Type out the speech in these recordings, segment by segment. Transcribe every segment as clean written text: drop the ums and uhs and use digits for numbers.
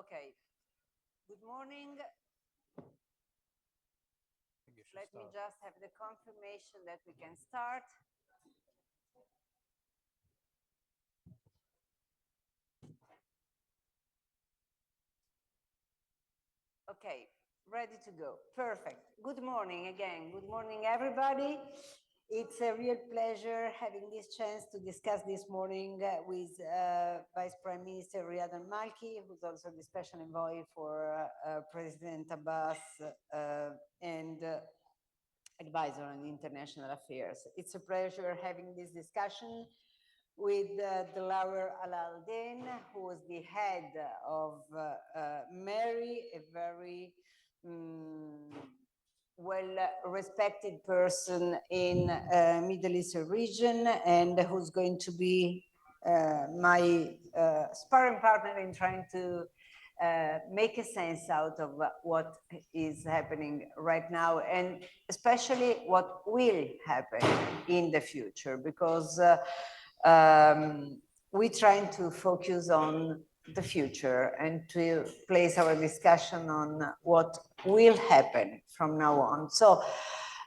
Okay. Good morning. Let me just have the confirmation that we can start. Okay, ready to go. Perfect. Good morning again. Good morning, everybody. It's a real pleasure having this chance to discuss this morning with Vice Prime Minister Riyad and Malki, who's also the special envoy for President Abbas and advisor on international affairs. It's a pleasure having this discussion with Delaware Al-Aldin, who was the head of Mary, a very well-respected person in Middle Eastern region, and who's going to be my sparring partner in trying to make a sense out of what is happening right now, and especially what will happen in the future, because we're trying to focus on the future and to place our discussion on what will happen from now on. So,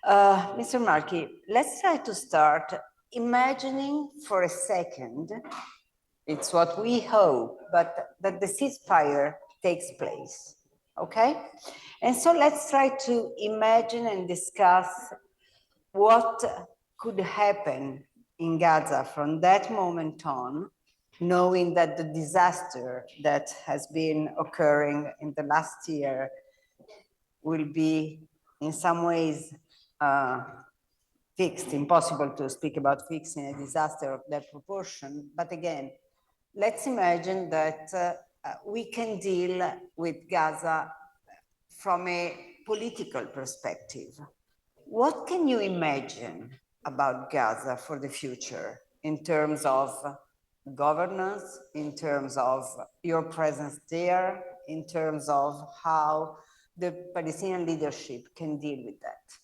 Mr. Malki, let's try to start imagining for a second, it's what we hope, but that the ceasefire takes place, okay? And so let's try to imagine and discuss what could happen in Gaza from that moment on, knowing that the disaster that has been occurring in the last year will be in some ways fixed. Impossible to speak about fixing a disaster of that proportion. But again, let's imagine that we can deal with Gaza from a political perspective. What can you imagine about Gaza for the future in terms of governance, in terms of your presence there, in terms of how the Palestinian leadership can deal with that?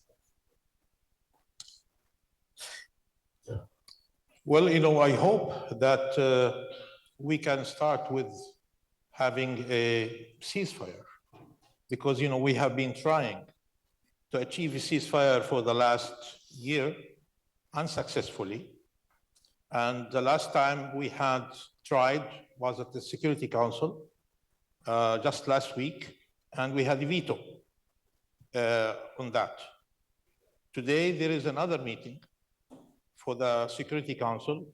Well, I hope that we can start with having a ceasefire, because, we have been trying to achieve a ceasefire for the last year unsuccessfully. And the last time we had tried was at the Security Council just last week, and we had a veto on that. Today, there is another meeting for the Security Council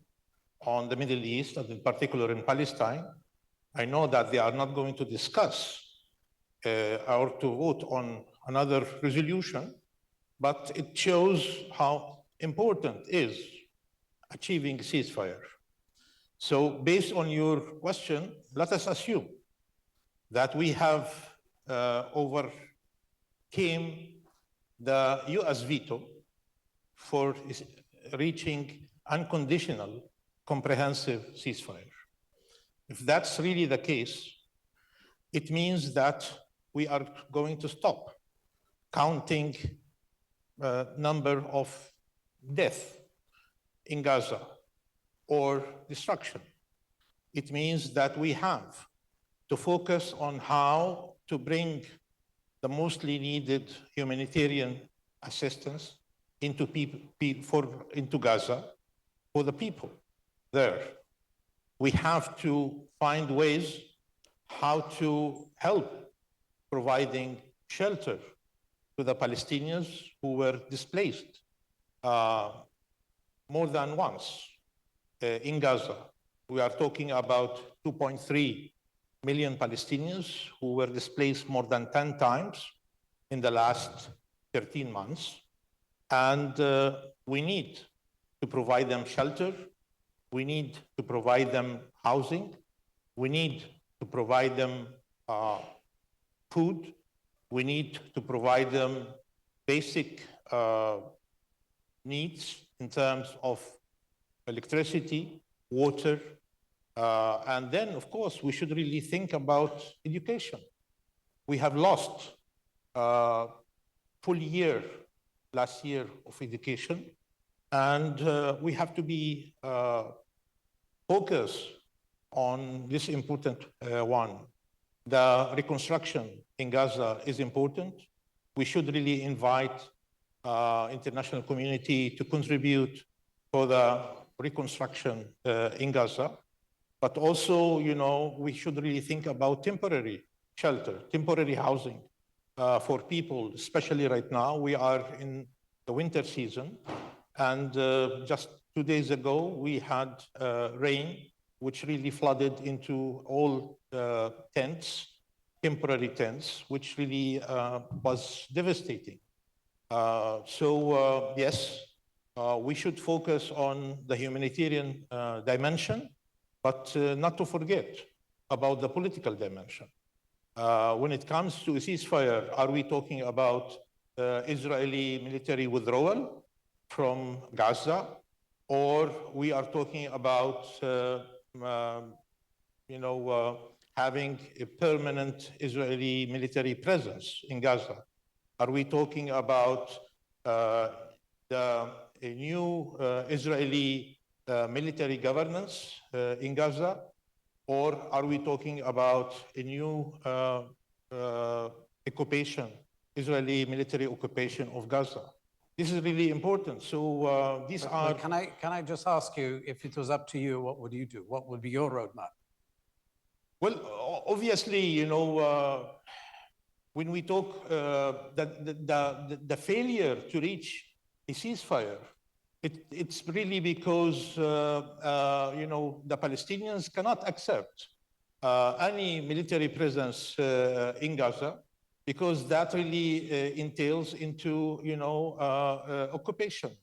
on the Middle East, and in particular in Palestine. I know that they are not going to discuss or to vote on another resolution, but it shows how important is achieving ceasefire. So based on your question, let us assume that we have overcame the US veto for reaching unconditional, comprehensive ceasefire. If that's really the case, it means that we are going to stop counting number of deaths in Gaza or destruction. It means that we have to focus on how to bring the mostly needed humanitarian assistance into Gaza for the people there. We have to find ways how to help providing shelter to the Palestinians who were displaced more than once in Gaza. We are talking about 2.3 million Palestinians who were displaced more than 10 times in the last 13 months. And we need to provide them shelter. We need to provide them housing. We need to provide them food. We need to provide them basic needs in terms of electricity, water, and then, of course, we should really think about education. We have lost a full year last year of education, and we have to be focused on this important one. the reconstruction in Gaza is important. We should really invite international community to contribute for the reconstruction in Gaza. But also, we should really think about temporary shelter, temporary housing for people, especially right now. We are in the winter season. And just 2 days ago, we had rain, which really flooded into all tents, temporary tents, which really was devastating. Yes, we should focus on the humanitarian dimension, but not to forget about the political dimension. When it comes to a ceasefire, are we talking about Israeli military withdrawal from Gaza, or we are talking about having a permanent Israeli military presence in Gaza? Are we talking about a new Israeli military governance in Gaza? Or are we talking about a new occupation, Israeli military occupation of Gaza? This is really important. So these are. Can I just ask you, if it was up to you, what would you do? What would be your roadmap? Well, obviously, when we talk the failure to reach a ceasefire, it's really because the Palestinians cannot accept any military presence in Gaza, because that really entails into occupation,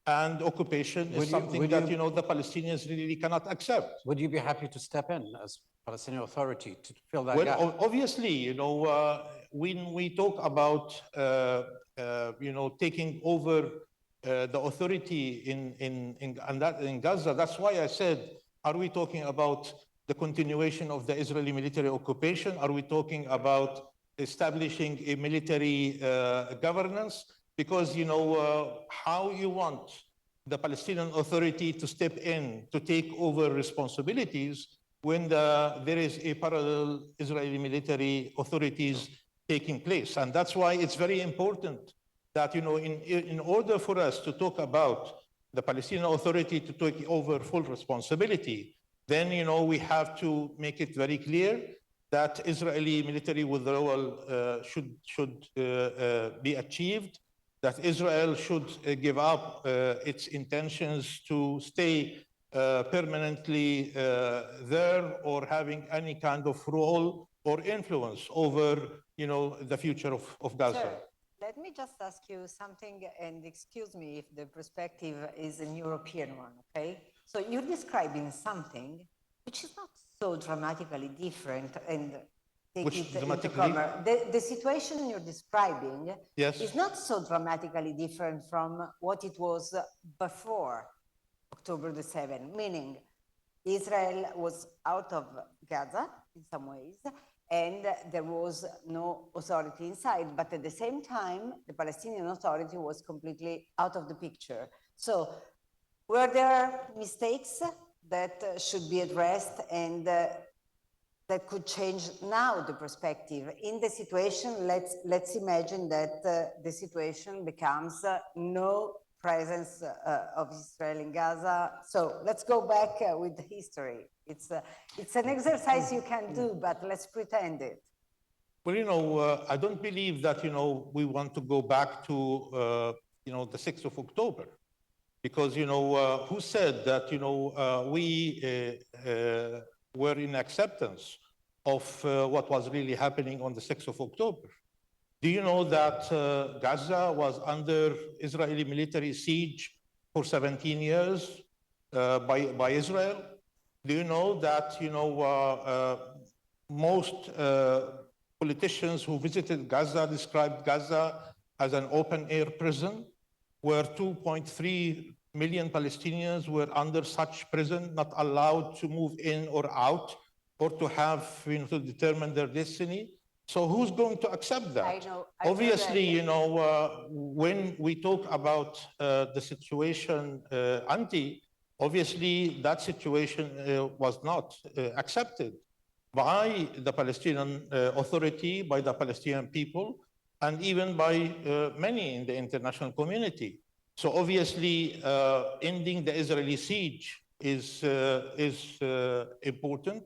and occupation is something that the Palestinians really cannot accept. Would you be happy to step in as Palestinian Authority to fill that gap? Well, obviously, when we talk about taking over the authority in Gaza, that's why I said, are we talking about the continuation of the Israeli military occupation? Are we talking about establishing a military governance? Because how you want the Palestinian Authority to step in to take over responsibilities when there is a parallel Israeli military authorities taking place. And that's why it's very important that, in order for us to talk about the Palestinian Authority to take over full responsibility, then, we have to make it very clear that Israeli military withdrawal should be achieved, that Israel should give up its intentions to stay permanently there, or having any kind of role or influence over, the future of Gaza. Sir, let me just ask you something, and excuse me if the perspective is an European one, okay? So you're describing something which is not so dramatically different, and take it into cover. The situation you're describing is not so dramatically different from what it was before October the 7th, meaning Israel was out of Gaza in some ways, and there was no authority inside. But at the same time, the Palestinian Authority was completely out of the picture. So were there mistakes that should be addressed and that could change now the perspective? In the situation, let's imagine that the situation becomes no presence of Israel in Gaza. So let's go back with the history. It's an exercise you can do, but let's pretend it. Well, I don't believe that, we want to go back to, the 6th of October. Because, who said that, we were in acceptance of what was really happening on the 6th of October? Do you know that Gaza was under Israeli military siege for 17 years by Israel? Do you know that, most politicians who visited Gaza described Gaza as an open-air prison, where 2.3 million Palestinians were under such prison, not allowed to move in or out, or to have, to determine their destiny? So who's going to accept that? I know Obviously, that. When we talk about the situation obviously that situation was not accepted by the Palestinian Authority, by the Palestinian people, and even by many in the international community. So obviously, ending the Israeli siege is important.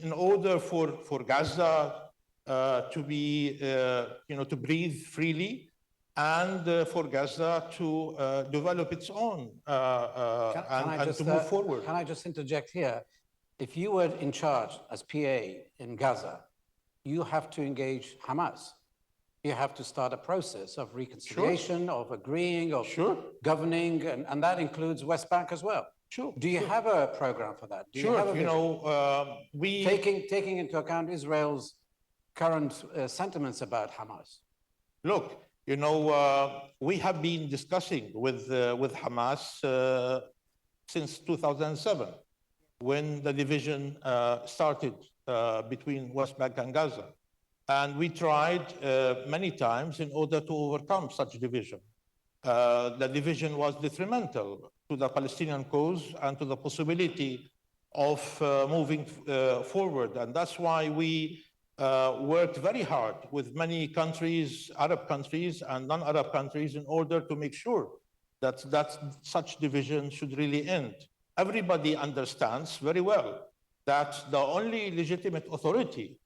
In order for Gaza to be, to breathe freely, and for Gaza to develop its own and to move forward. Can I just interject here? If you were in charge as PA in Gaza, you have to engage Hamas. You have to start a process of reconciliation, of agreeing, of governing, and that includes West Bank as well. Do you have a program for that? Do you have a vision? Taking into account Israel's current sentiments about Hamas. Look, we have been discussing with Hamas since 2007, when the division started between West Bank and Gaza. And we tried many times in order to overcome such division. The division was detrimental to the Palestinian cause and to the possibility of moving forward. And that's why we worked very hard with many countries, Arab countries and non-Arab countries, in order to make sure that such division should really end. Everybody understands very well that the only legitimate authority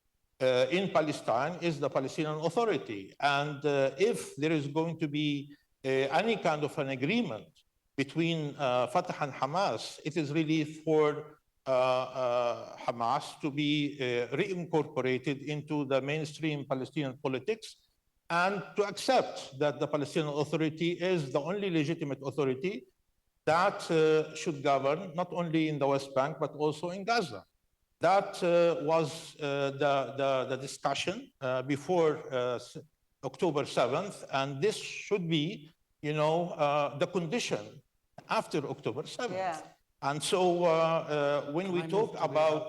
in Palestine is the Palestinian Authority. And if there is going to be any kind of an agreement between Fatah and Hamas, it is really for Hamas to be reincorporated into the mainstream Palestinian politics, and to accept that the Palestinian Authority is the only legitimate authority that should govern not only in the West Bank, but also in Gaza. That was the discussion before October 7th, and this should be, the condition after October 7th. Yeah. And so when we talk about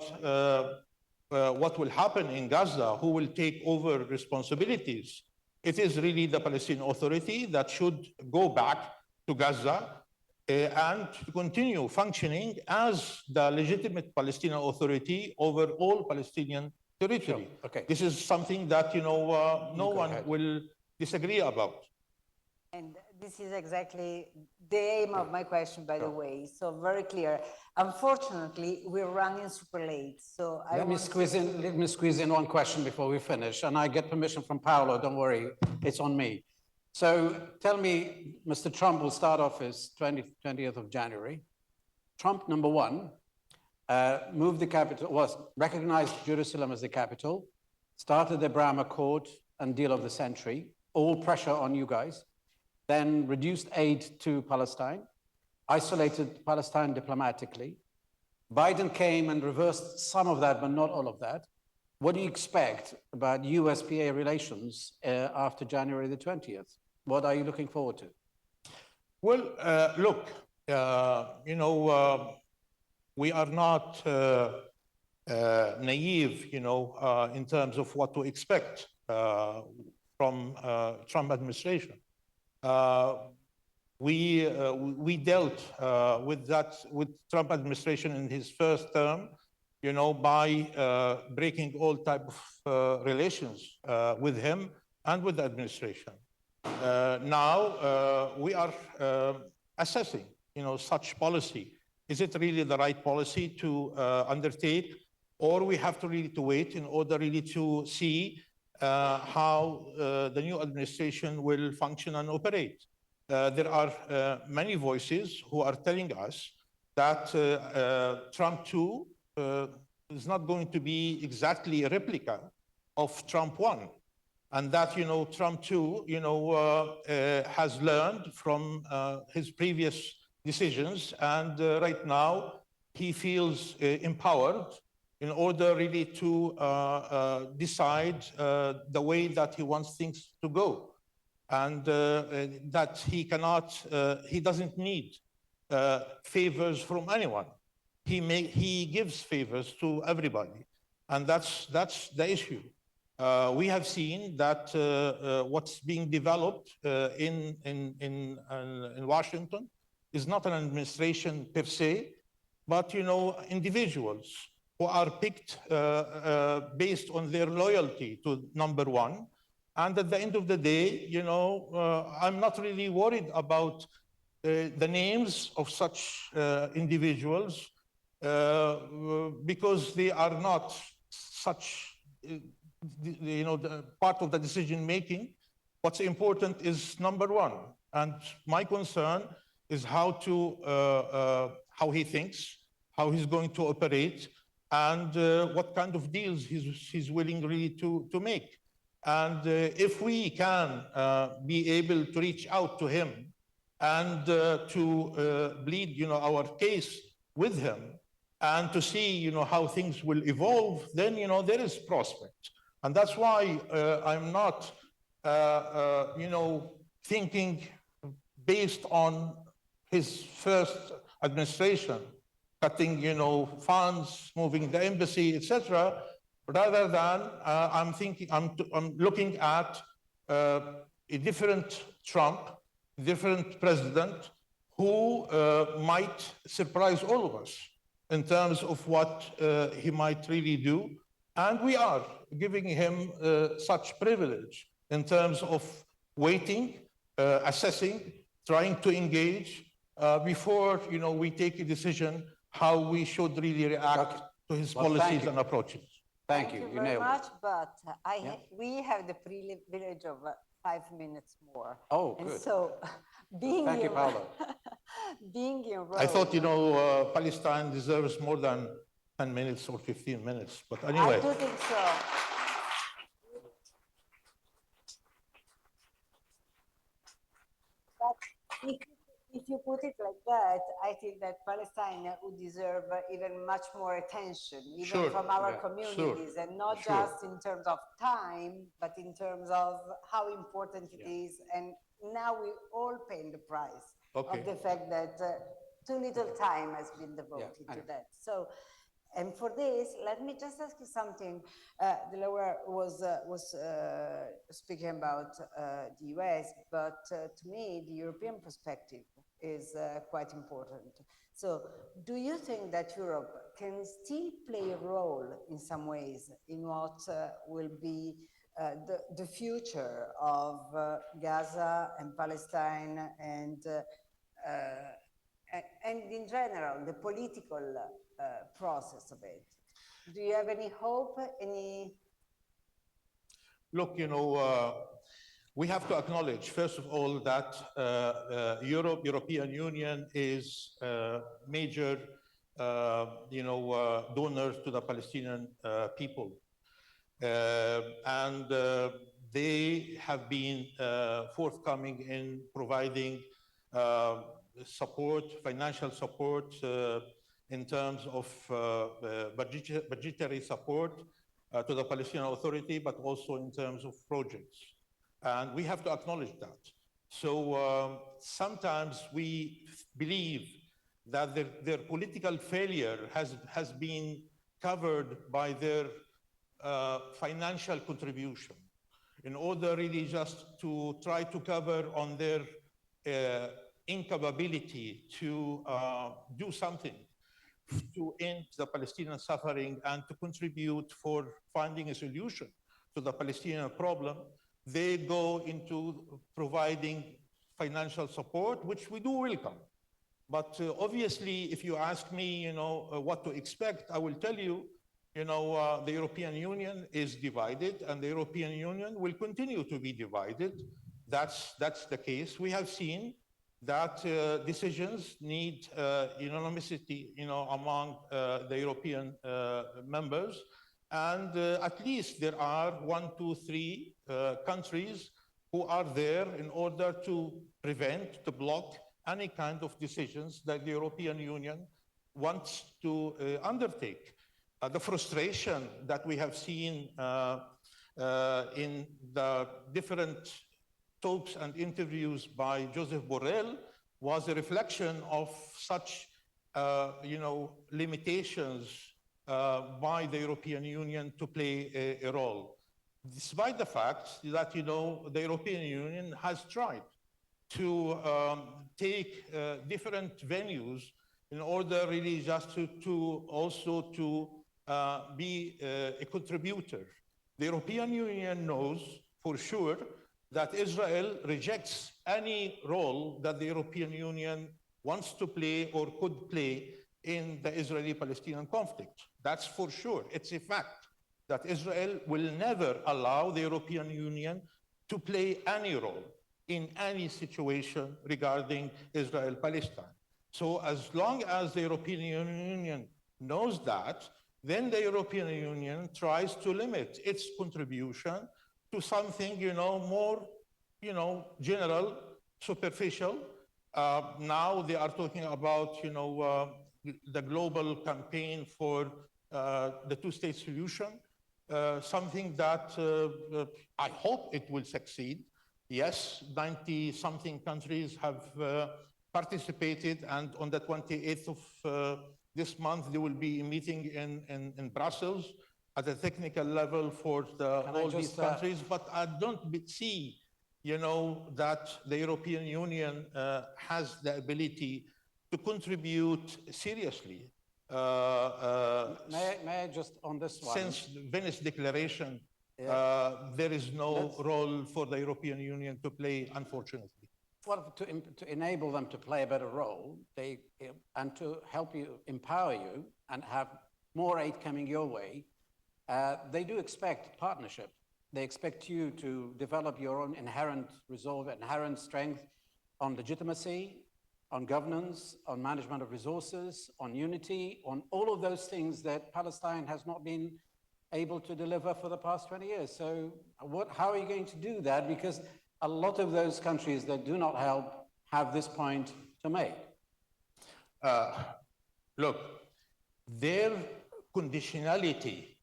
what will happen in Gaza, who will take over responsibilities, it is really the Palestinian Authority that should go back to Gaza and to continue functioning as the legitimate Palestinian Authority over all Palestinian territory. Sure. Okay. This is something that no one will disagree about. And this is exactly the aim of my question, by the way. So very clear. Unfortunately, we're running super late. So let me squeeze in one question before we finish, and I get permission from Paolo. Don't worry, it's on me. So tell me, Mr. Trump will start office 20th of January. Trump, number one, moved the capital, recognized Jerusalem as the capital, started the Abraham Accord and deal of the century, all pressure on you guys, then reduced aid to Palestine, isolated Palestine diplomatically. Biden came and reversed some of that, but not all of that. What do you expect about US-PA relations after January the 20th? What are you looking forward to? Well, look, we are not naive, in terms of what to expect from Trump administration. We dealt with Trump administration in his first term, by breaking all type of relations with him and with the administration. Now we are assessing, such policy. Is it really the right policy to undertake, or we have to really to wait in order really to see how the new administration will function and operate? There are many voices who are telling us that Trump 2 is not going to be exactly a replica of Trump 1. And that, Trump 2, has learned from his previous decisions. And right now, he feels empowered in order really to decide the way that he wants things to go. And that he doesn't need favors from anyone. He gives favors to everybody. And that's the issue. We have seen that what's being developed in Washington is not an administration per se, but, individuals who are picked based on their loyalty to number one. And at the end of the day, I'm not really worried about the names of such individuals because they are not such, the part of the decision making. What's important is number one, and my concern is how he thinks, how he's going to operate, and what kind of deals he's willing really to make. And if we can be able to reach out to him and to bleed, our case with him, and to see, how things will evolve, then, there is prospect. And that's why I'm not, thinking based on his first administration, cutting, funds, moving the embassy, etc., rather than I'm looking at a different Trump, different president who might surprise all of us in terms of what he might really do. And we are giving him such privilege in terms of waiting, assessing, trying to engage before we take a decision how we should really react to his policies and approaches. Thank you. Thank you You very nailed much, it. but we have the privilege of 5 minutes more. Oh, And good. so being Thank you, in, Paolo. being in Rome. I thought, Palestine deserves more than 10 minutes or 15 minutes, but I anyway. do think so. But if you put it like that, I think that Palestine would deserve even much more attention, even Sure, from our yeah, communities, and not sure. just in terms of time, but in terms of how important it is. And now we all paying the price Okay. of the fact that too little time has been devoted I to know. that. So, and for this, let me just ask you something. The lawyer was speaking about the US, but to me, the European perspective is quite important. So do you think that Europe can still play a role in some ways in what will be the future of Gaza and Palestine and in general, the political process of it? Do you have any hope, any? Look, we have to acknowledge, first of all, that European Union is a major, donor to the Palestinian people. And they have been forthcoming in providing support, financial support in terms of budgetary support to the Palestinian Authority, but also in terms of projects. And we have to acknowledge that. So sometimes we believe that their political failure has been covered by their financial contribution in order really just to try to cover on their incapability to do something to end the Palestinian suffering and to contribute for finding a solution to the Palestinian problem. They go into providing financial support, which we do welcome. But obviously, if you ask me, what to expect, I will tell you, the European Union is divided, and the European Union will continue to be divided. That's the case. We have seen that decisions need unanimity, among the European members. And at least there are 1, 2, 3 countries who are there in order to prevent, to block any kind of decisions that the European Union wants to undertake. The frustration that we have seen in the different talks and interviews by Joseph Borrell was a reflection of such, limitations by the European Union to play a role. Despite the fact that, the European Union has tried to take different venues in order really just to also to be a contributor. The European Union knows for sure that Israel rejects any role that the European Union wants to play or could play in the Israeli-Palestinian conflict. That's for sure. It's a fact that Israel will never allow the European Union to play any role in any situation regarding Israel-Palestine. So as long as the European Union knows that, then the European Union tries to limit its contribution to something, more, general, superficial. Now they are talking about, the global campaign for the two-state solution, something that I hope it will succeed. Yes, 90-something countries have participated, and on the 28th of this month, there will be a meeting in Brussels at a technical level for all these countries. But I don't see, that the European Union has the ability to contribute seriously. May I just on this one? Since the Venice Declaration, there is no role for the European Union to play, unfortunately. Well, to enable them to play a better role, and to help you, empower you, and have more aid coming your way, they do expect partnership. They expect you to develop your own inherent resolve, inherent strength on legitimacy, on governance, on management of resources, on unity, on all of those things that Palestine has not been able to deliver for the past 20 years. So how are you going to do that? Because a lot of those countries that do not help have this point to make. Look, their conditionality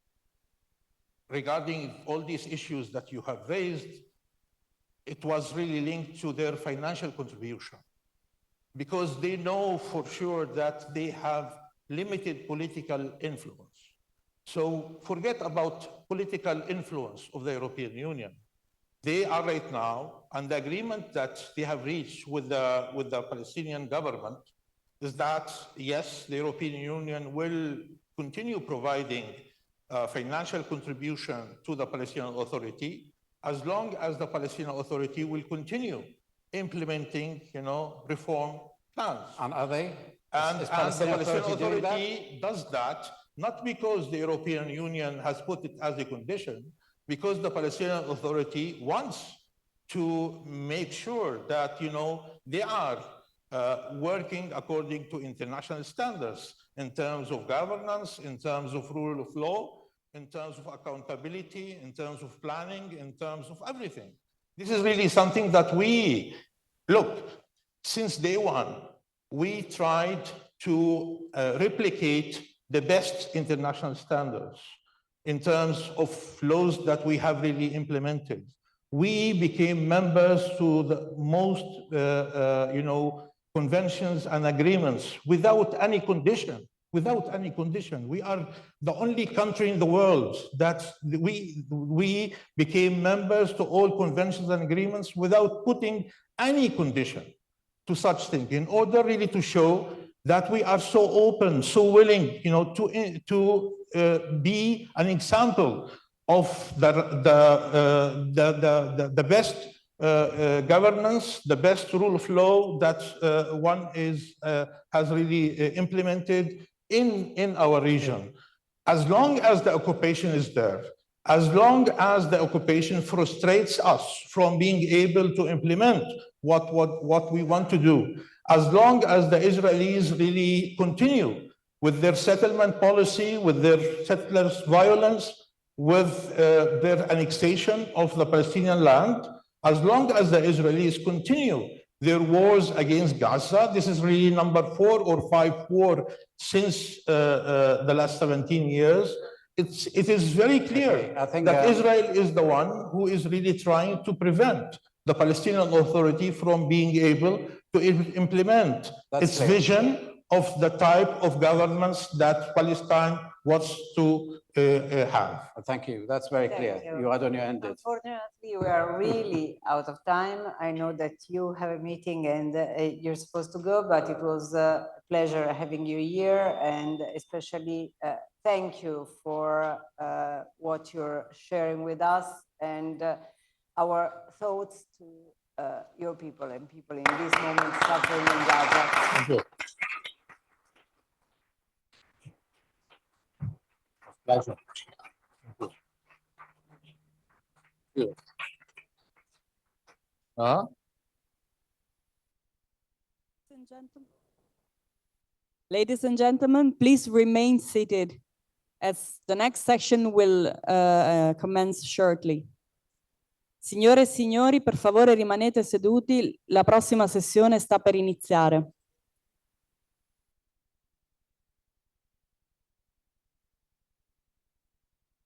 regarding all these issues that you have raised, it was really linked to their financial contribution, because they know for sure that they have limited political influence. So forget about political influence of the European Union. They are right now, and the agreement that they have reached with the Palestinian government is that, yes, the European Union will continue providing financial contribution to the Palestinian Authority, as long as the Palestinian Authority will continue implementing, reform plans. And are they? And the Palestinian Authority does that, not because the European Union has put it as a condition, because the Palestinian Authority wants to make sure that, they are working according to international standards in terms of governance, in terms of rule of law, in terms of accountability, in terms of planning, in terms of everything. This is really something that look, since day one, we tried to replicate the best international standards in terms of laws that we have really implemented. We became members to the most, conventions and agreements without any condition. Without any condition. We are the only country in the world that we became members to all conventions and agreements without putting any condition to such thing, in order really to show that we are so open, so willing, to be an example of the best governance, the best rule of law that one has really implemented in our region. As long as the occupation is there, as long as the occupation frustrates us from being able to implement what we want to do, as long as the Israelis really continue with their settlement policy, with their settlers' violence, with their annexation of the Palestinian land, as long as the Israelis continue their wars against Gaza, this is really number 4 or 5 war since the last 17 years, it is very clear that Israel is the one who is really trying to prevent the Palestinian Authority from being able to implement its vision of the type of governments that Palestine wants to have. Thank you. That's very Thank clear. you. You had on your ended. Unfortunately, we are really out of time. I know that you have a meeting and you're supposed to go, but it was a pleasure having you here, and especially thank you for what you're sharing with us, and our thoughts to your people and people in this moment suffering in Gaza. Thank you. Pleasure. Thank you. Huh? Ladies and gentlemen, please remain seated as the next section will commence shortly. Signore e signori, per favore rimanete seduti, la prossima sessione sta per iniziare.